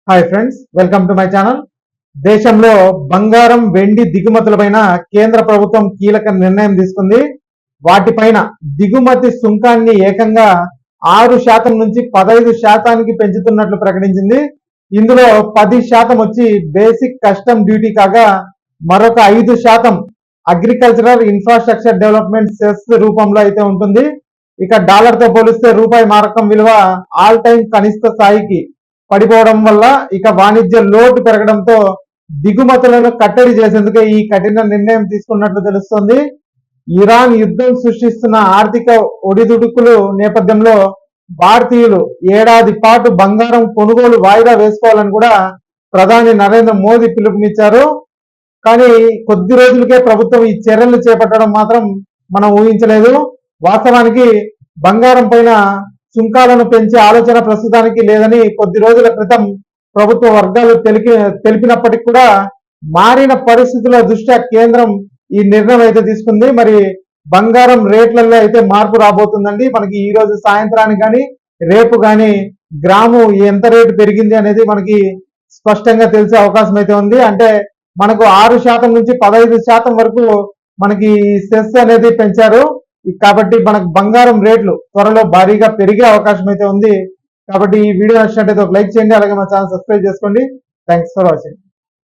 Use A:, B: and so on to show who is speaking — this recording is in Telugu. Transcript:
A: Hi friends, welcome to my channel. దేశంలో బంగారం వెండి దిగుమతులపైన కేంద్ర ప్రభుత్వం కీలక నిర్ణయం తీసుకుంది. వాటిపైన దిగుమతి సుంకాన్ని ఏకంగా 6% నుంచి 15% పెంచుతున్నట్లు ప్రకటించింది. ఇందులో 10% వచ్చి బేసిక్ కస్టమ్ డ్యూటీ కాగా మరొక 5% అగ్రికల్చరల్ ఇన్ఫ్రాస్ట్రక్చర్ డెవలప్మెంట్ సెస్ రూపంలో అయితే ఉంటుంది. ఇక డాలర్ తో పోలిస్తే రూపాయి మారకం విలువ ఆల్ టైమ్ కనిష్ట స్థాయికి పడిపోవడం వల్ల ఇక వాణిజ్య లోటు పెరగడంతో దిగుమతులను కట్టడి చేసేందుకు ఈ కఠిన నిర్ణయం తీసుకున్నట్లు తెలుస్తోంది. ఇరాన్ యుద్ధం సృష్టిస్తున్న ఆర్థిక ఒడిదుడుకులు నేపథ్యంలో భారతీయులు ఏడాది పాటు బంగారం కొనుగోలు వాయిదా వేసుకోవాలని కూడా ప్రధాని నరేంద్ర మోదీ పిలుపునిచ్చారు. కానీ కొద్ది రోజులకే ప్రభుత్వం ఈ చర్యలు చేపట్టడం మాత్రం మనం ఊహించలేదు. వాస్తవానికి బంగారం పైన సుంకాలను పెంచే ఆలోచన ప్రస్తుతానికి లేదని కొద్ది రోజుల క్రితం ప్రభుత్వ వర్గాలు తెలిపినప్పటికీ కూడా మారిన పరిస్థితుల దృష్ట్యా కేంద్రం ఈ నిర్ణయం అయితే తీసుకుంది. మరి బంగారం రేట్లలో అయితే మార్పు రాబోతుందండి. మనకి ఈ రోజు సాయంత్రానికి కానీ రేపు కానీ గ్రాము ఎంత రేటు పెరిగింది అనేది మనకి స్పష్టంగా తెలిసే అవకాశం అయితే ఉంది. అంటే మనకు 6% నుంచి 15% వరకు మనకి సెస్ అనేది పెంచారు. కాబట్టి మనకు బంగారం రేట్లు త్వరలో భారీగా పెరిగే అవకాశం అయితే ఉంది. కాబట్టి ఈ వీడియో నచ్చినట్లయితే ఒక లైక్ చేయండి, అలాగే మా ఛానల్ సబ్స్క్రైబ్ చేసుకోండి. Thanks for watching.